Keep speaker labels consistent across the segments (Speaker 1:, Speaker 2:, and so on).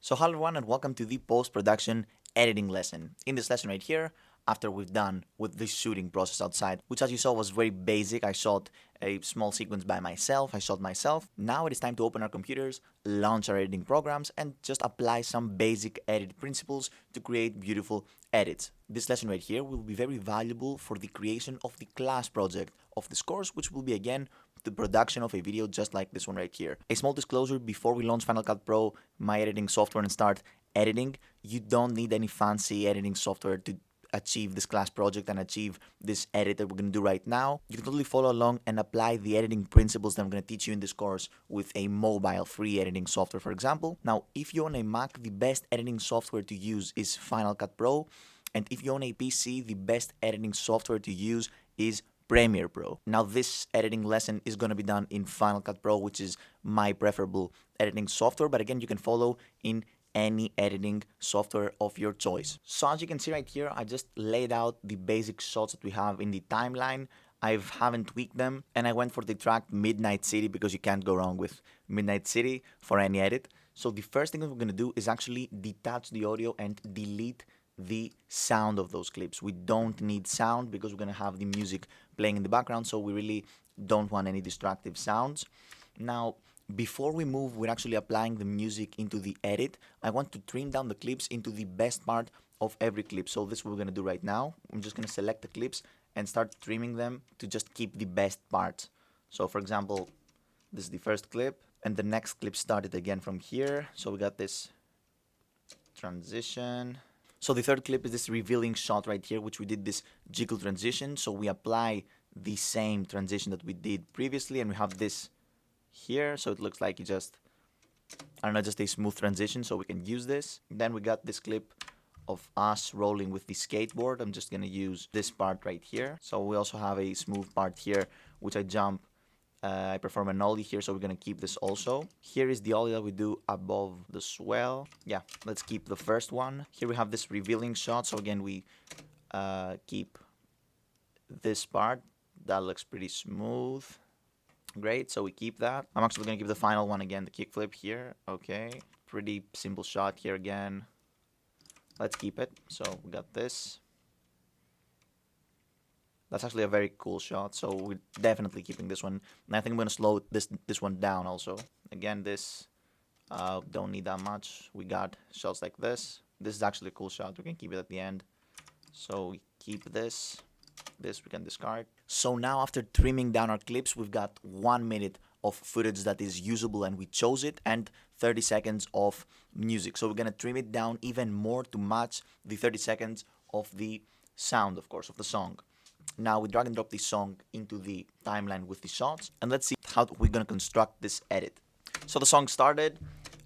Speaker 1: So hello everyone and welcome to the post-production editing lesson. In this lesson right here, after we've done with the shooting process outside, which as you saw was very basic, I shot a small sequence by myself, I shot myself. Now it is time to open our computers, launch our editing programs, and just apply some basic edit principles to create beautiful edits. This lesson right here will be very valuable for the creation of the class project of this course, which will be again the production of a video just like this one right here. A small disclosure, before we launch Final Cut Pro, my editing software, and start editing, you don't need any fancy editing software to achieve this class project and achieve this edit that we're going to do right now. You can totally follow along and apply the editing principles that I'm going to teach you in this course with a mobile free editing software, for example. Now, if you own a Mac, the best editing software to use is Final Cut Pro. And if you own a PC, the best editing software to use is Premiere Pro. Now this editing lesson is going to be done in Final Cut Pro, which is my preferable editing software, but again you can follow in any editing software of your choice. So as you can see right here, I just laid out the basic shots that we have in the timeline. I haven't tweaked them, and I went for the track Midnight City because you can't go wrong with Midnight City for any edit. So the first thing that we're going to do is actually detach the audio and delete the sound of those clips. We don't need sound because we're going to have the music playing in the background, so we really don't want any distractive sounds. Now, before we move, we're actually applying the music into the edit. I want to trim down the clips into the best part of every clip. So this is what we're going to do right now. I'm just going to select the clips and start trimming them to just keep the best parts. So for example, this is the first clip, and the next clip started again from here. So we got this transition. So the third clip is this revealing shot right here, which we did this jiggle transition. So we apply the same transition that we did previously, and we have this here. So it looks like you just, I don't know, just a smooth transition. So we can use this. Then we got this clip of us rolling with the skateboard. I'm just going to use this part right here. So we also have a smooth part here, which I jump. I perform an ollie here, so we're going to keep this also. Here is the ollie that we do above the swell. Yeah, let's keep the first one. Here we have this revealing shot, so again we keep this part. That looks pretty smooth. Great, so we keep that. I'm actually going to give the final one again, the kickflip here. Okay, pretty simple shot here again. Let's keep it. So we got this. That's actually a very cool shot, so we're definitely keeping this one. And I think I'm going to slow this one down also. Again, this don't need that much. We got shots like this. This is actually a cool shot. We can keep it at the end. So we keep this. This we can discard. So now after trimming down our clips, we've got 1 minute of footage that is usable and we chose it, and 30 seconds of music. So we're going to trim it down even more to match the 30 seconds of the sound, of course, of the song. Now we drag and drop this song into the timeline with the shots, and let's see how we're going to construct this edit. So the song started.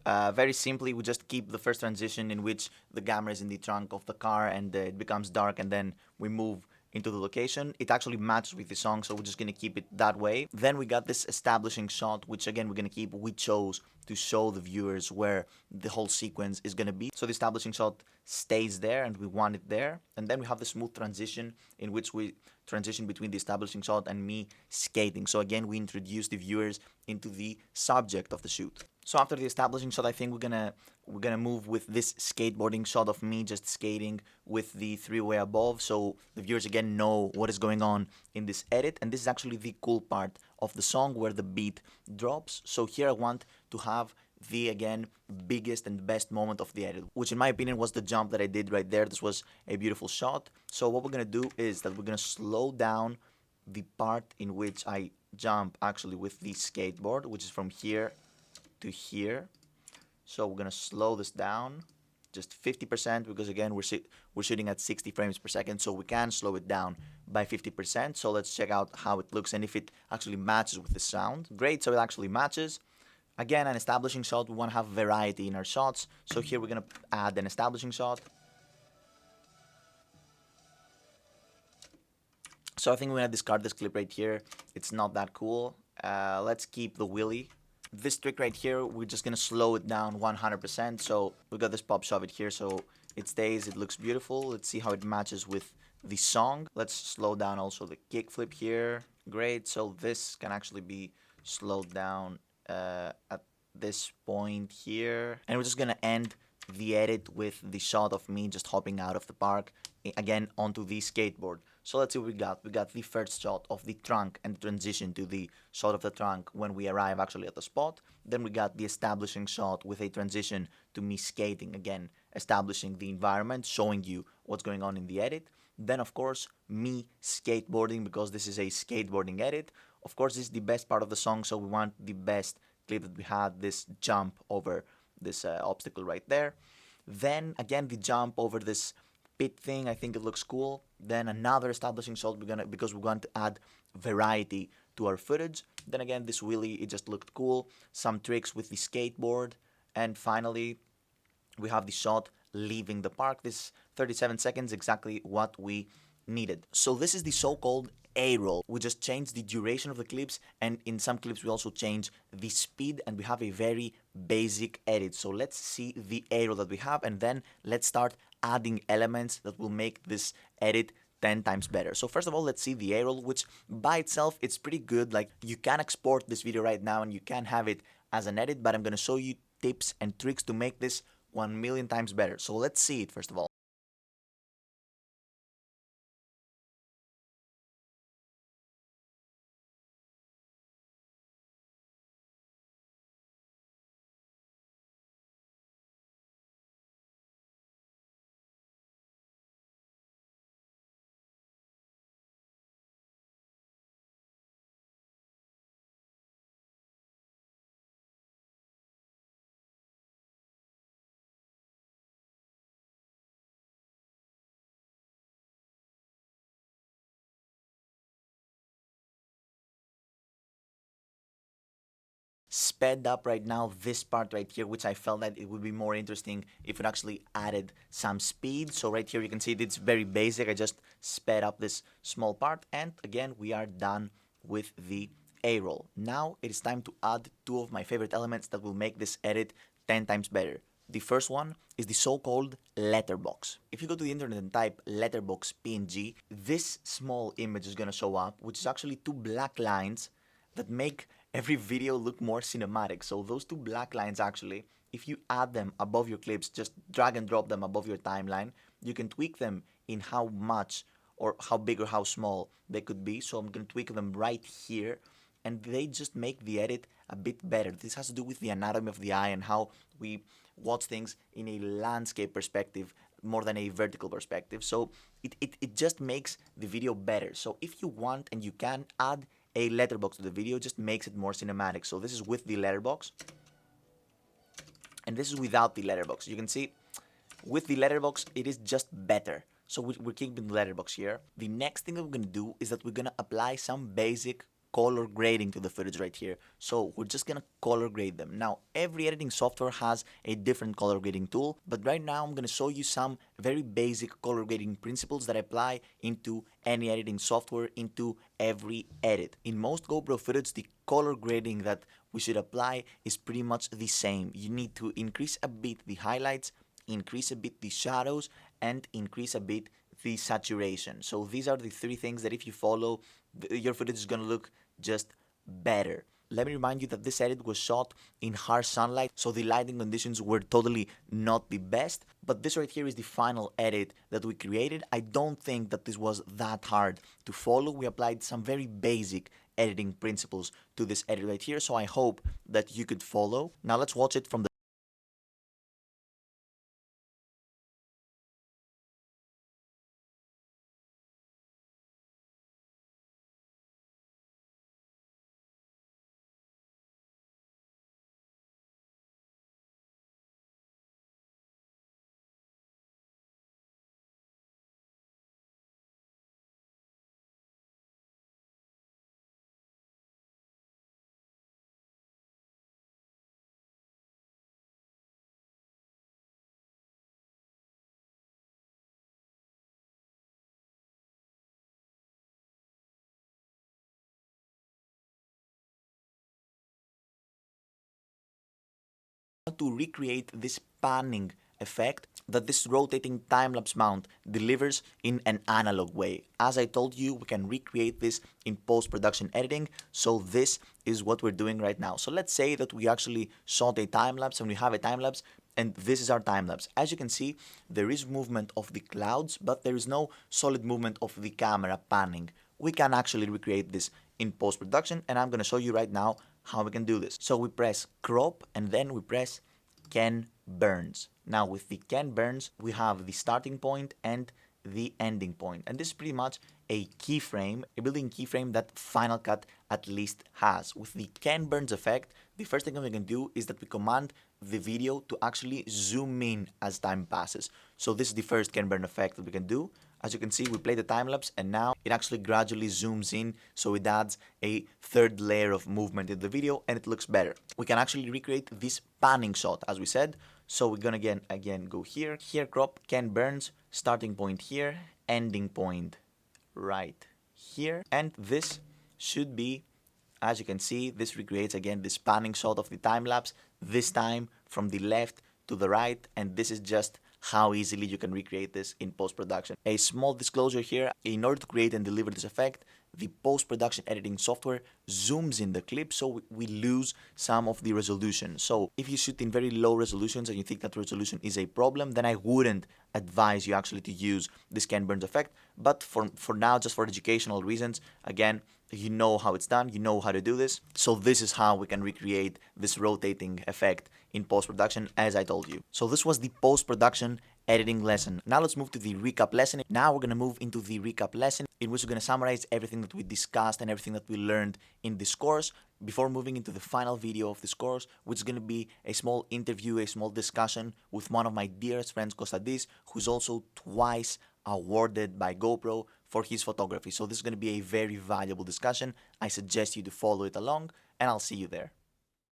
Speaker 1: Very simply, we just keep the first transition in which the camera is in the trunk of the car and it becomes dark, and then we move into the location. It actually matches with the song, so we're just going to keep it that way. Then we got this establishing shot, which again we're going to keep. We chose to show the viewers where the whole sequence is going to be. So the establishing shot stays there and we want it there. And then we have the smooth transition in which we transition between the establishing shot and me skating. So again, we introduce the viewers into the subject of the shoot. So after the establishing shot, I think we're gonna move with this skateboarding shot of me just skating with the three-way above, so the viewers again know what is going on in this edit. And this is actually the cool part of the song where the beat drops. So here I want to have the again biggest and best moment of the edit, which in my opinion was the jump that I did right there. This was a beautiful shot. So what we're gonna do is that we're gonna slow down the part in which I jump actually with the skateboard, which is from here to here. So we're gonna slow this down just 50% because again we're shooting at 60 frames per second, so we can slow it down by 50%. So let's check out how it looks and if it actually matches with the sound. Great, so it actually matches. Again, an establishing shot, we want to have variety in our shots, so here we're gonna add an establishing shot. So I think we're gonna discard this clip right here. It's not that cool. Let's keep the wheelie. This trick right here, we're just gonna slow it down 100%. So we got this pop shove it here, so it stays. It looks beautiful. Let's see how it matches with the song. Let's slow down also the kickflip here. Great. So this can actually be slowed down at this point here, and we're just gonna end the edit with the shot of me just hopping out of the park again onto the skateboard. So let's see what we got. We got the first shot of the trunk and the transition to the shot of the trunk when we arrive actually at the spot. Then we got the establishing shot with a transition to me skating again, establishing the environment, showing you what's going on in the edit. Then of course me skateboarding, because this is a skateboarding edit. Of course this is the best part of the song, so we want the best clip that we had, this jump over this obstacle right there. Then again the jump over this pit thing, I think it looks cool. Then another establishing shot because we want to add variety to our footage. Then again this wheelie, it just looked cool. Some tricks with the skateboard. And finally we have the shot leaving the park. This 37 seconds, exactly what we needed. So this is the so-called A-roll. We just change the duration of the clips, and in some clips we also change the speed, and we have a very basic edit. So let's see the A-roll that we have, and then let's start adding elements that will make this edit 10 times better. So first of all, let's see the A-roll, which by itself it's pretty good. Like, you can export this video right now and you can have it as an edit, but I'm gonna show you tips and tricks to make this 1,000,000 times better. So let's see it first of all. Sped up right now this part right here, which I felt that it would be more interesting if it actually added some speed. So right here you can see it's very basic. I just sped up this small part, and again we are done with the A-roll. Now it is time to add two of my favorite elements that will make this edit 10 times better. The first one is the so-called letterbox. If you go to the internet and type letterbox PNG, this small image is gonna show up, which is actually two black lines that make every video look more cinematic. So those two black lines, actually, if you add them above your clips, just drag and drop them above your timeline, you can tweak them in how much or how big or how small they could be. So I'm going to tweak them right here, and they just make the edit a bit better. This has to do with the anatomy of the eye and how we watch things in a landscape perspective more than a vertical perspective. So it just makes the video better. So if you want and you can add a letterbox to the video, just makes it more cinematic. So this is with the letterbox, and this is without the letterbox. You can see with the letterbox it is just better. So we're keeping the letterbox here. The next thing that we're gonna do is that we're gonna apply some basic color grading to the footage right here. So we're just gonna color grade them. Now every editing software has a different color grading tool, but right now I'm gonna show you some very basic color grading principles that apply into any editing software, into every edit. In most GoPro footage, the color grading that we should apply is pretty much the same. You need to increase a bit the highlights, increase a bit the shadows, and increase a bit the saturation. So these are the three things that if you follow, your footage is gonna look just better. Let me remind you that this edit was shot in harsh sunlight, so the lighting conditions were totally not the best. But this right here is the final edit that we created. I don't think that this was that hard to follow. We applied some very basic editing principles to this edit right here, so I hope that you could follow. Now let's watch it from the to recreate this panning effect that this rotating time-lapse mount delivers in an analog way. As I told you, we can recreate this in post-production editing, so this is what we're doing right now. So let's say that we actually shot a time-lapse and we have a time-lapse and this is our time lapse. As you can see, there is movement of the clouds, but there is no solid movement of the camera panning. We can actually recreate this in post-production, and I'm going to show you right now how we can do this. So we press crop and then we press Ken Burns. Now with the Ken Burns, we have the starting point and the ending point, and this is pretty much a keyframe, a built-in keyframe that Final Cut at least has. With the Ken Burns effect, the first thing we can do is that we command the video to actually zoom in as time passes. So this is the first Ken Burn effect that we can do. As you can see, we play the time lapse and now it actually gradually zooms in, so it adds a third layer of movement in the video and it looks better. We can actually recreate this panning shot as we said. So we're gonna again go here crop, Ken Burns, starting point here, ending point right here, and this should be, as you can see, this recreates again this panning shot of the time lapse, this time from the left to the right, and this is just how easily you can recreate this in post-production. A small disclosure here, in order to create and deliver this effect, the post-production editing software zooms in the clip, so we lose some of the resolution. So if you shoot in very low resolutions and you think that resolution is a problem, then I wouldn't advise you actually to use this Ken Burns effect. But for now, just for educational reasons, again, you know how it's done, you know how to do this. So this is how we can recreate this rotating effect in post-production, as I told you. So this was the post-production editing lesson. Now let's move to the recap lesson. Now we're going to move into the recap lesson in which we're going to summarize everything that we discussed and everything that we learned in this course before moving into the final video of this course, which is going to be a small interview, a small discussion with one of my dearest friends, Kostadis, who's also twice awarded by GoPro for his photography. So this is going to be a very valuable discussion. I suggest you to follow it along, and I'll see you there.